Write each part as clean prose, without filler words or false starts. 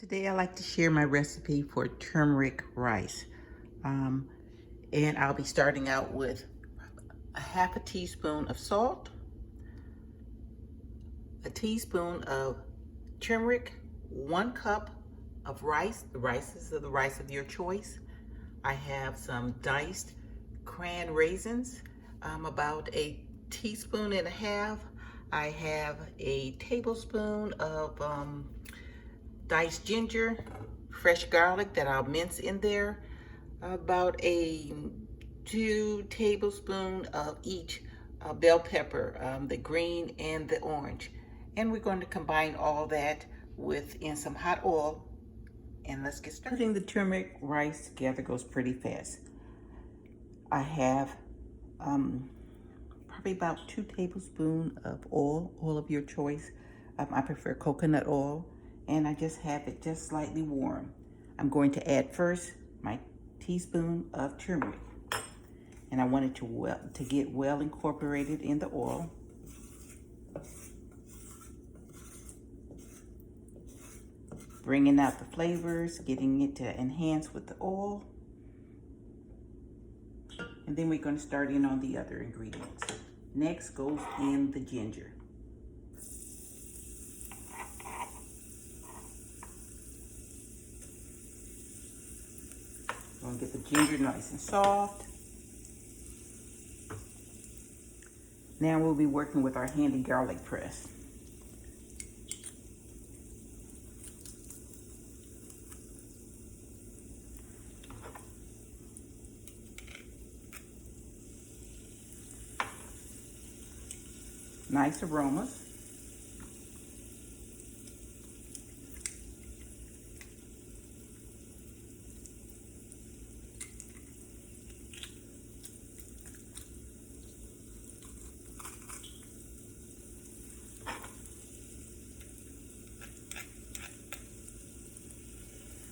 Today I like to share my recipe for turmeric rice. And I'll be starting out with a half a teaspoon of salt, a teaspoon of turmeric, 1 cup of rice. The rice is the rice of your choice. I have some diced cran raisins, about a teaspoon and a half. I have a tablespoon of diced ginger, fresh garlic that I'll mince in there, about a 2 tablespoons of each bell pepper, the green and the orange. And we're going to combine all that in some hot oil, and let's get started. Putting the turmeric rice together goes pretty fast. I have probably about 2 tablespoons of oil of your choice. I prefer coconut oil, and I just have it just slightly warm. I'm going to add first my teaspoon of turmeric, and I want it to get well incorporated in the oil. Bringing out the flavors, getting it to enhance with the oil. And then we're going to start in on the other ingredients. Next goes in the ginger. I'm going to get the ginger nice and soft. Now we'll be working with our handy garlic press. Nice aromas.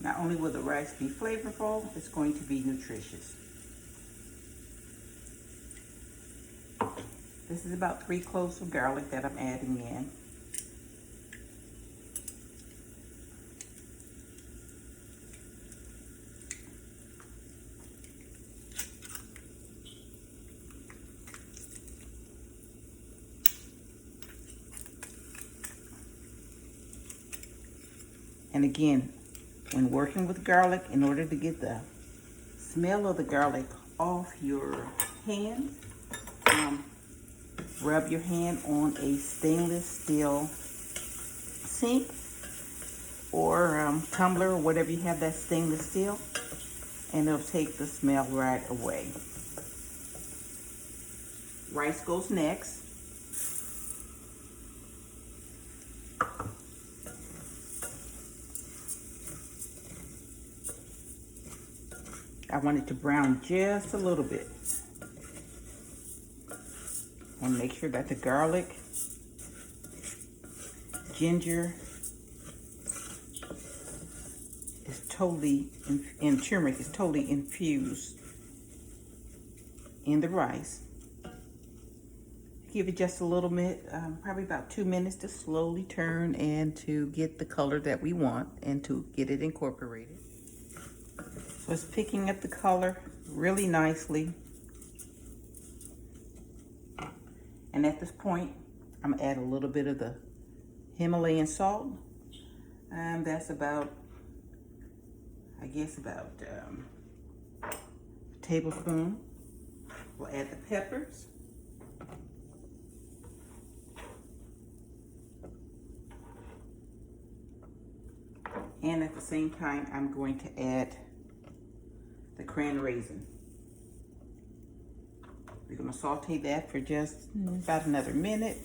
Not only will the rice be flavorful, it's going to be nutritious. This is about 3 cloves of garlic that I'm adding in. And again, when working with garlic, in order to get the smell of the garlic off your hand, rub your hand on a stainless steel sink or tumbler or whatever you have, that stainless steel, and it'll take the smell right away. Rice goes next. I want it to brown just a little bit. And make sure that the garlic, ginger is totally, and turmeric is totally infused in the rice. Give it just a little bit, probably about 2 minutes to slowly turn and to get the color that we want and to get it incorporated. So it's picking up the color really nicely. And at this point, I'm gonna add a little bit of the Himalayan salt. And that's about, I guess about a tablespoon. We'll add the peppers. And at the same time, I'm going to add the cran raisin. We're going to saute that for just about another minute.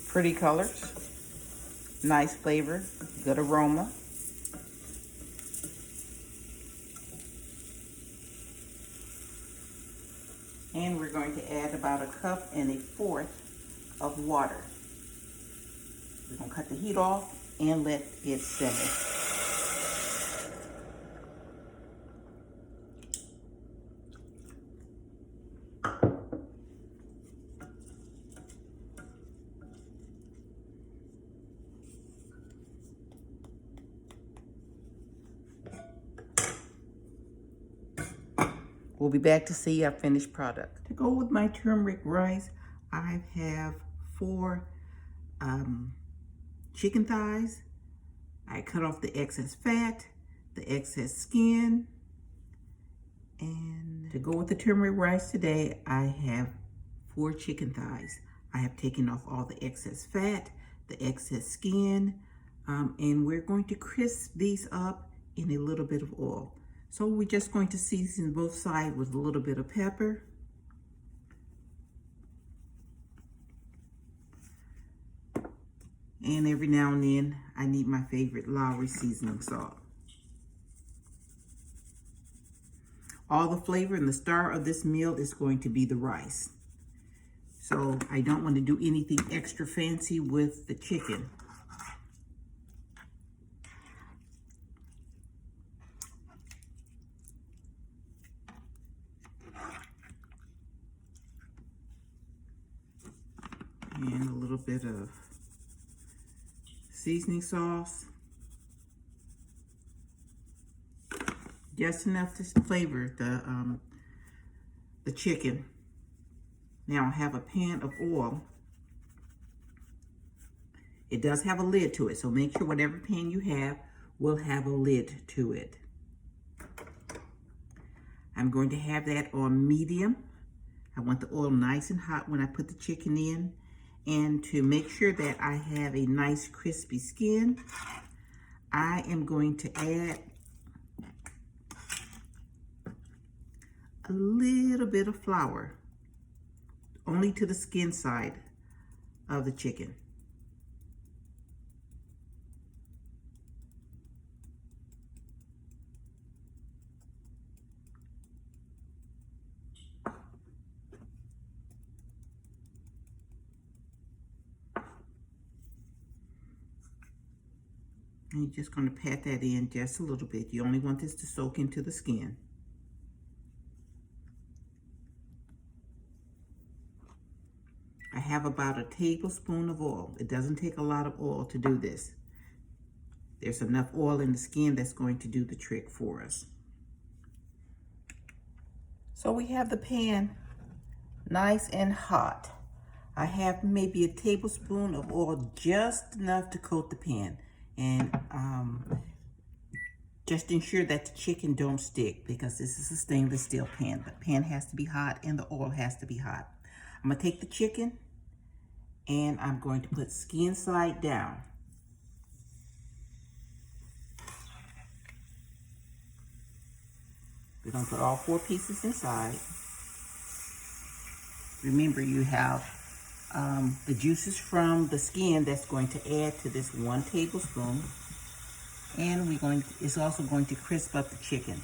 Pretty colors, nice flavor, good aroma. And we're going to add about 1 1/4 cups of water. We're going to cut the heat off and let it simmer. We'll be back to see our finished product. To go with my turmeric rice, I have 4 chicken thighs. I cut off the excess fat, the excess skin. And to go with the turmeric rice today, I have 4 chicken thighs. I have taken off all the excess fat, the excess skin, and we're going to crisp these up in a little bit of oil. So we're just going to season both sides with a little bit of pepper. And every now and then, I need my favorite Lowry seasoning salt. All the flavor and the star of this meal is going to be the rice. So I don't want to do anything extra fancy with the chicken. And a little bit of seasoning sauce. Just enough to flavor the chicken. Now I have a pan of oil. It does have a lid to it, so make sure whatever pan you have will have a lid to it. I'm going to have that on medium. I want the oil nice and hot when I put the chicken in. And to make sure that I have a nice crispy skin, I am going to add a little bit of flour, only to the skin side of the chicken. And you're just going to pat that in just a little bit. You only want this to soak into the skin. I have about a tablespoon of oil. It doesn't take a lot of oil to do this. There's enough oil in the skin that's going to do the trick for us. So we have the pan nice and hot. I have maybe a tablespoon of oil, just enough to coat the pan. And just ensure that the chicken don't stick, because this is a stainless steel pan. The pan has to be hot and the oil has to be hot. I'm gonna take the chicken and I'm going to put skin side down. We're gonna put all 4 pieces inside. Remember, you have the juices from the skin that's going to add to this 1 tablespoon. And it's also going to crisp up the chicken.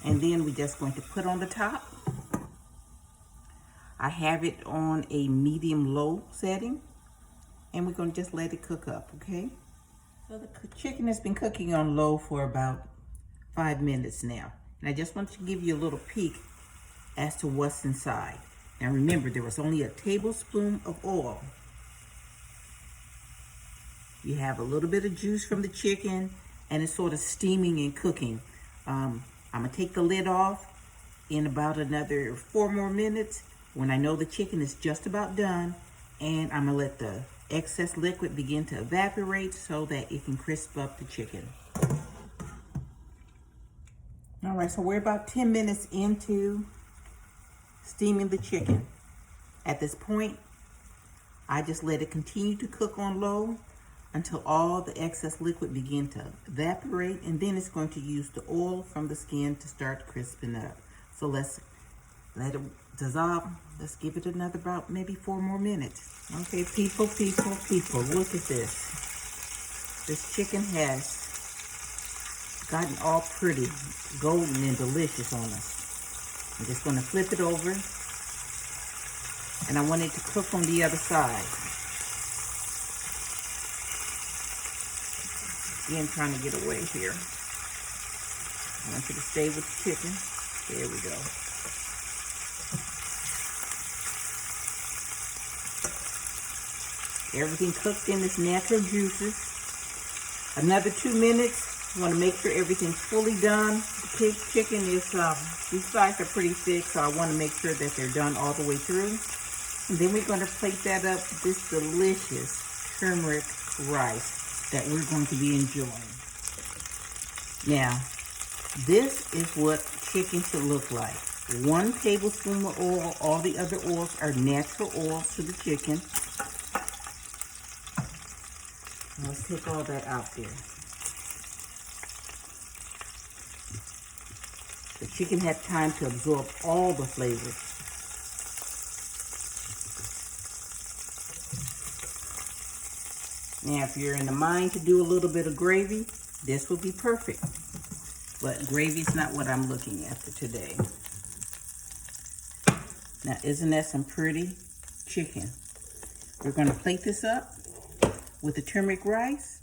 And then we're just going to put on the top. I have it on a medium-low setting. And we're going to just let it cook up, okay? So the chicken has been cooking on low for about 5 minutes now. And I just want to give you a little peek as to what's inside. Now remember, there was only a tablespoon of oil. You have a little bit of juice from the chicken, and it's sort of steaming and cooking. I'm gonna take the lid off in about another 4 more minutes when I know the chicken is just about done, and I'm gonna let the excess liquid begin to evaporate so that it can crisp up the chicken. All right, so we're about 10 minutes into steaming the chicken. At this point, I just let it continue to cook on low until all the excess liquid begin to evaporate, and then it's going to use the oil from the skin to start crisping up. So let's let it dissolve. Let's give it another about maybe 4 more minutes. Okay, people, look at this. This chicken has gotten all pretty, golden and delicious on us. I'm just gonna flip it over, and I want it to cook on the other side. Again, trying to get away here. I want you to stay with the chicken. There we go. Everything cooked in its natural juices. Another 2 minutes, You want to make sure everything's fully done. The chicken is, these sides are pretty thick, so I want to make sure that they're done all the way through. And then we're going to plate that up with this delicious turmeric rice that we're going to be enjoying. Now, this is what chicken should look like. 1 tablespoon of oil. All the other oils are natural oils to the chicken. Let's take all that out there. The chicken had time to absorb all the flavors. Now, if you're in the mind to do a little bit of gravy, this will be perfect. But gravy's not what I'm looking at for today. Now, isn't that some pretty chicken? We're going to plate this up with the turmeric rice.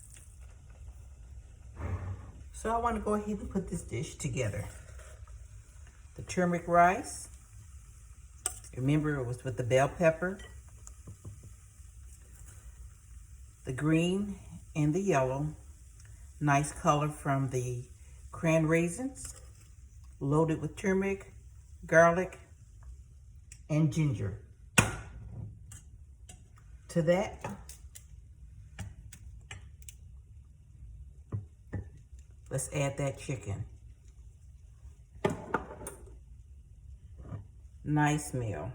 So I want to go ahead and put this dish together. The turmeric rice. Remember, it was with the bell pepper, the green and the yellow. Nice color from the cran raisins, loaded with turmeric, garlic, and ginger. To that, let's add that chicken. Nice meal.